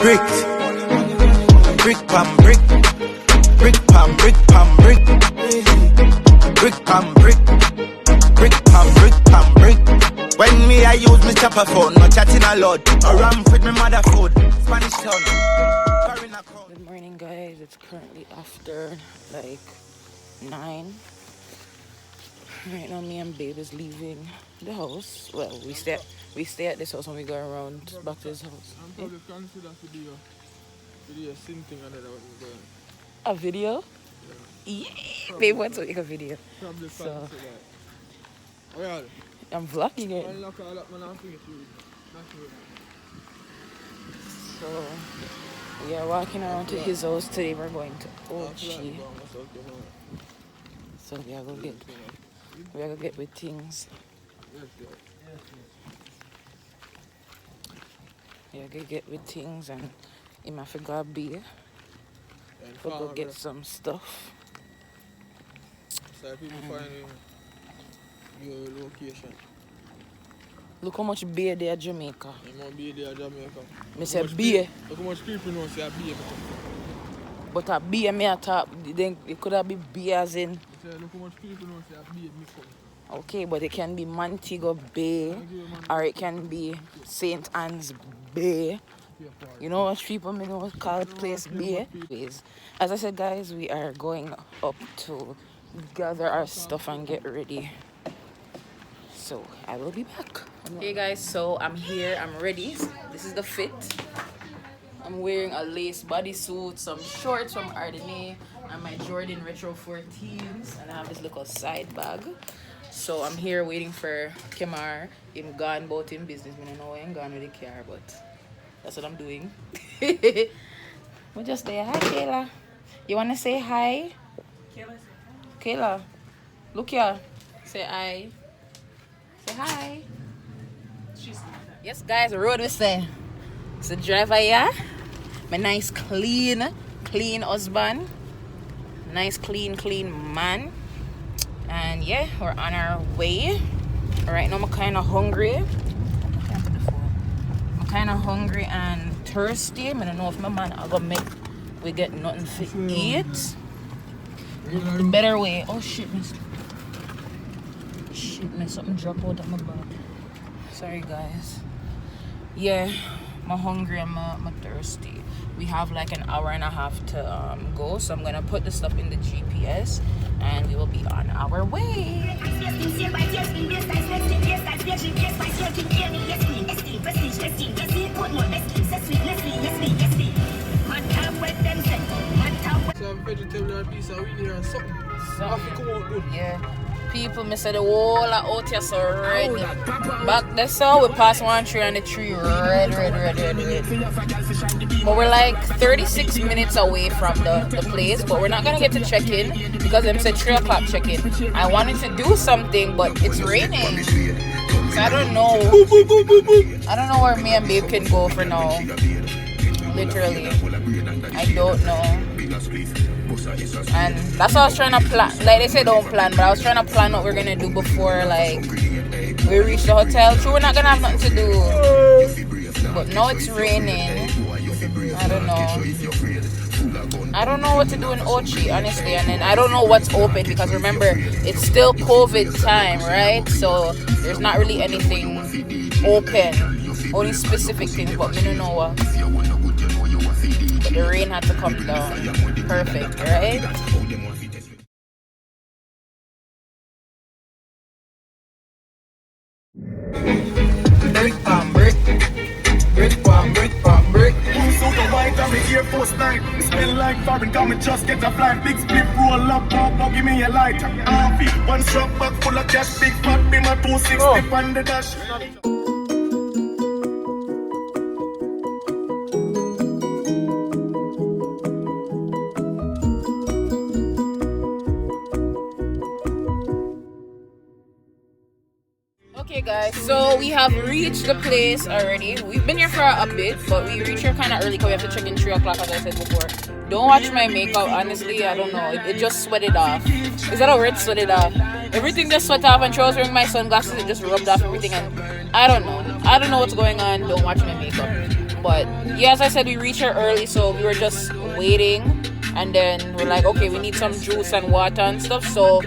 Bricks, brick pam brick, brick pam brick pam brick, brick pam brick, brick pam brick pam brick. When me I use my chopper phone, no chatting a lot. Or ramp with my mother food, Spanish town. Good morning, guys. It's currently after like 9. Right now, me and Babe is leaving the house. Well, we stay at this house when we go around back to his house. I'm probably consider video something A video? Yeah. Babe wants to make a video. Probably so well, I'm vlogging it. So we are walking around to his house today. We're going to Ochi. So we are gonna get with things. We are gonna get with things and him have to go beer. We'll go get some stuff. So people find your location. Look how much beer there at Jamaica. You want beer there at Jamaica? Me say beer. Look how much people know say beer. But a beer me a talk, then it could have been beer as in. Look how much people know say beer. Okay, but it can be Montego Bay or it can be St. Anne's Bay. You know what people may know call the place Bay? As I said, guys, we are going up to gather our stuff and get ready. So I will be back. Hey guys, so I'm here, I'm ready. This is the fit. I'm wearing a lace bodysuit, some shorts from Ardenay, and my Jordan Retro 14s, and I have this little side bag. So I'm here waiting for Kemar. Him gone about him business. I don't know why I'm gone with the car, but that's what I'm doing. We just say hi, Kayla. You wanna say hi? Kayla, look here. Say hi. Say hi. Yes, guys, the road we say. It's the driver here. My nice, clean husband. Nice, clean man. And yeah, we're on our way. Right now, I'm kind of hungry. I'm kind of hungry and thirsty. I don't know if my man are gonna make we get nothing to eat. The better way. Oh shit, miss. Shit, man, something dropped out of my bag. Sorry, guys. Yeah, I'm hungry and I'm thirsty. We have like an hour and a half to go, so I'm gonna put the stuff in the GPS and we will be on our way. Some vegetable and piece of wheat here and something. Yeah. People, me say the whole out here so red. Back there, so we pass one tree and the tree red. But we're like 36 minutes away from the place, but we're not gonna get to check in because them said 3 o'clock check in. I wanted to do something, but it's raining. So I don't know. I don't know where me and Babe can go for now. Literally. I don't know. And that's what I was trying to plan. Like they say don't plan, but I was trying to plan what we're gonna do before like we reach the hotel. True, we're not gonna have nothing to do, but now it's raining. I don't know what to do in Ochi, honestly. And then I don't know what's open because remember it's still COVID time, right? So there's not really anything open, only specific things, but we don't know what. But the rain had to come down. Perfect, right? Brick pam brick, brick pam brick pam brick. So the white on the Air Force 9. It smell like foreign, come and just get a flight. Big split, roll up, pop, give me a light. RV, one strap back full of cash. Big fat, be my 260 on the dash. Okay guys, so we have reached the place already. We've been here for a bit, but we reached here kind of early because we have to check in 3 o'clock as I said before. Don't watch my makeup, honestly, I don't know. It just sweated off. Is that how it sweated off? Everything just sweat off, and I was wearing my sunglasses, it just rubbed off everything, and I don't know. I don't know what's going on. Don't watch my makeup. But yeah, as I said, we reached here early, so we were just waiting. And then we're like, okay, we need some juice and water and stuff. So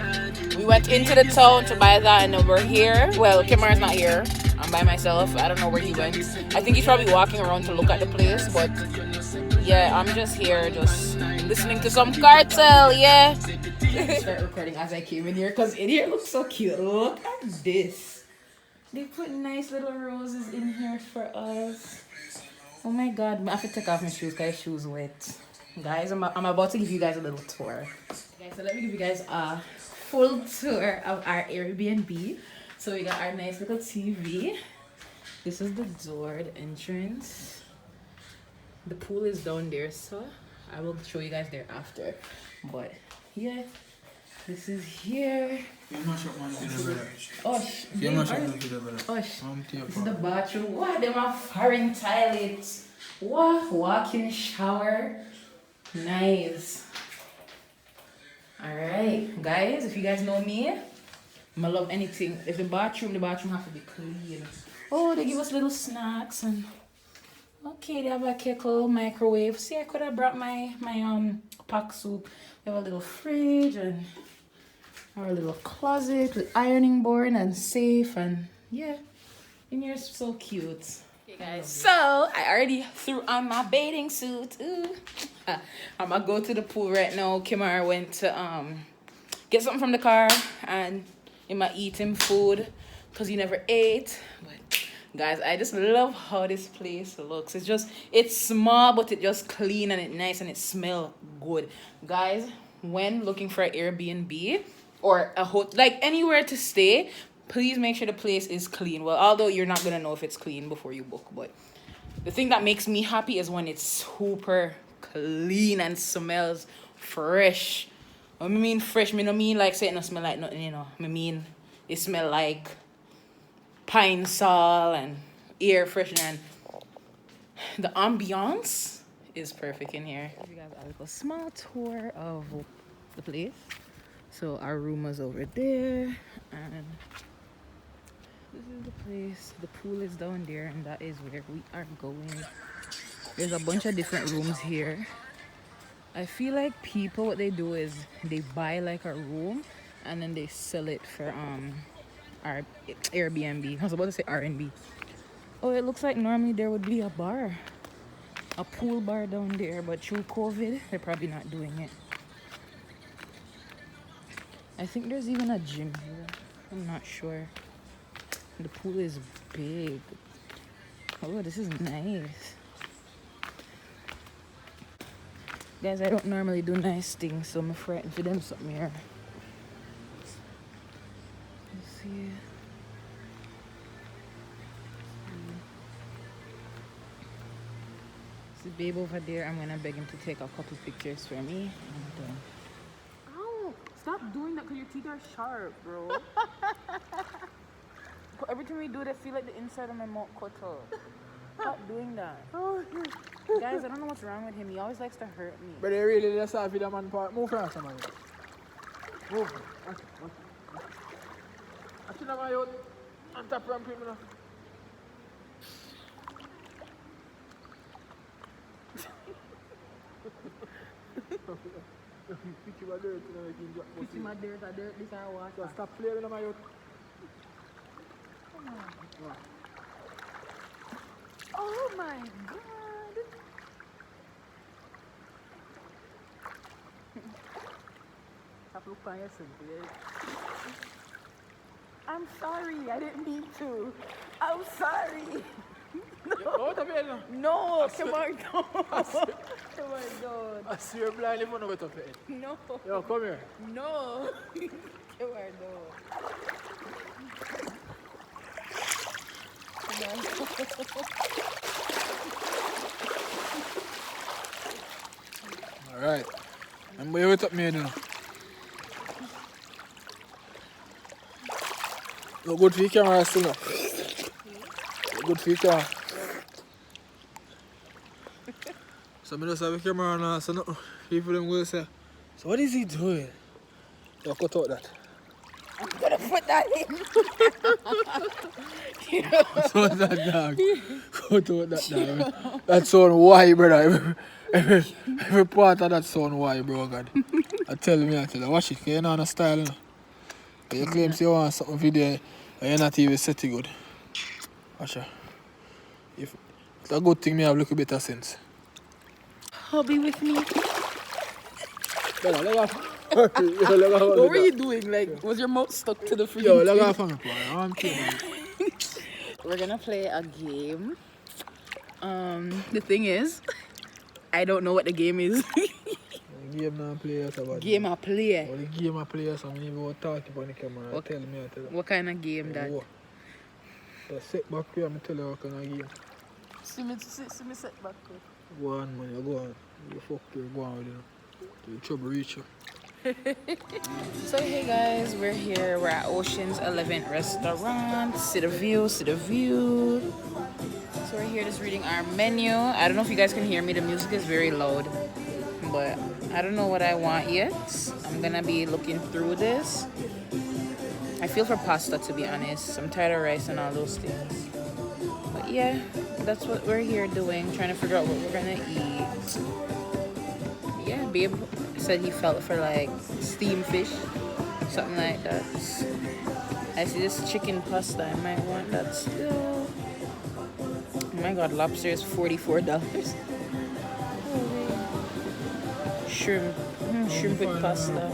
we went into the town to buy that, and then we're here. Well, Kimara's not here. I'm by myself. I don't know where he went. I think he's probably walking around to look at the place. But yeah, I'm just here, just listening to some cartel, yeah. Start recording as I came in here, because in here looks so cute. Look at this. They put nice little roses in here for us. Oh my god, I have to take off my shoes because my shoes wet. Guys, I'm about to give you guys a little tour. Guys, so let me give you guys a full tour of our Airbnb. So we got our nice little TV. This is the door, the entrance. The pool is down there, so I will show you guys there after. But yeah, this is here. Oh, this is the bathroom. Wow, them are foreign toilets. Wow, walk-in shower. Nice. Alright, guys, if you guys know me, I love anything. If the bathroom have to be clean. Oh, they give us little snacks and okay, they have a kettle, microwave. See, I could have brought my pack soup. We have a little fridge and our little closet with ironing board and safe, and yeah, in here is so cute. Okay guys, so I already threw on my bathing suit. Ooh. I'm gonna go to the pool right now. Kimara went to get something from the car, and I'm gonna eat him food because he never ate. But guys, I just love how this place looks. It's small, but it's just clean and it's nice and it smells good. Guys, when looking for an Airbnb or a hotel, like anywhere to stay, please make sure the place is clean. Well, although you're not gonna know if it's clean before you book, but the thing that makes me happy is when it's super clean and smells fresh. When I mean fresh, I don't mean like say it don't smell like nothing, you know. I mean it smell like pine sol and air freshener, and the ambiance is perfect in here. You guys have a small tour of the place. So our room was over there, and this is the place. The pool is down there, and that is where we are going. There's a bunch of different rooms here. I feel like people, what they do is they buy like a room and then they sell it for our Airbnb. I was about to say R&B. Oh, it looks like normally there would be a bar, a pool bar down there, but through COVID they're probably not doing it. I think there's even a gym here. I'm not sure. The pool is big. Oh, this is nice. Guys, I don't normally do nice things, so I'm frightened for them something here. Let's see. See babe over there. I'm gonna beg him to take a couple pictures for me. Ow! Stop doing that because your teeth are sharp, bro. Every time we do it, I feel like the inside of my mouth cut off. Stop doing that. Guys, I don't know what's wrong with him. He always likes to hurt me. But they really just have the man part. Move from somebody. Move. I should have my own. I'm top from people now. Pitch my dirt. Pitch my dirt, this I wash. So stop playing with my youth. Oh my god. I'm sorry, I didn't mean to. I'm sorry. No, no, come on, no. Come on, don't. I see you're blind if you don't go to bed. No. Yo, come here. No. Come on, no. Alright. I'm going to wait up me now. Look good for your camera still now. Look good for your camera. So I just have a camera now, so no, people them will say, so what is he doing? You cut out that. I'm gonna put that in. So that dog. Go to that dog. That sound why, brother. Every part of that sound why, bro, God. I tell you, watch it, 'cause you know the style, you know. But you claim you want something video and you're not even set it good. Watch it. If it's a good thing, me have a little bit of sense. Hobby with me. What What were you doing? Like, was your mouth stuck to the freaking Yo, let thing? go from me, boy. I'm kidding. We're gonna play a game. The thing is, I don't know what the game is. Game now play us about Game I play. the game I play us, I mean, even talk on the camera. What? Tell me, I tell you. What kind of game that? The set back here, I'm tell you what kind of game. See me set back. Go on, man, you go on. You fuck you, go on with it. The trouble reach you. So hey guys, we're here. We're at Ocean's 11 restaurant. See the view, see the view. So we're here just reading our menu. I don't know if you guys can hear me. The music is very loud, but I don't know what I want yet. I'm gonna be looking through this. I feel for pasta, to be honest. I'm tired of rice and all those things. But yeah, that's what we're here doing, trying to figure out what we're gonna eat. Yeah, babe said he felt for like steamed fish, something like that. I see this chicken pasta, I might want that still. Oh my god, lobster is $44. Shrimp, shrimp with pasta.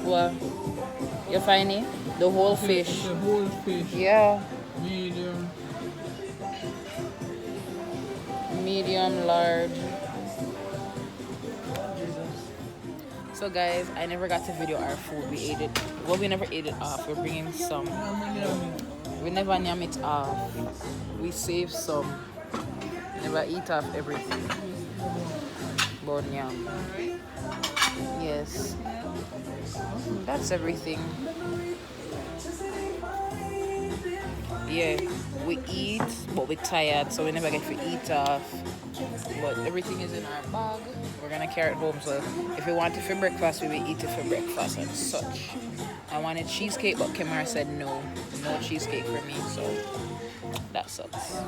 What? You find it? The whole fish. The whole fish. Yeah. Medium. Medium, large. So guys, I never got to video our food. We ate it. Well, we never ate it off. We're bringing some. We never yam it off. We save some. Never eat off everything. But yam. Yes. That's everything. Yeah, we eat, but we're tired, so we never get to eat off. But everything is in our bag. We're gonna carry it home, so if we want it for breakfast, we will eat it for breakfast and such. I wanted cheesecake, but Kimara said no cheesecake for me, so that sucks.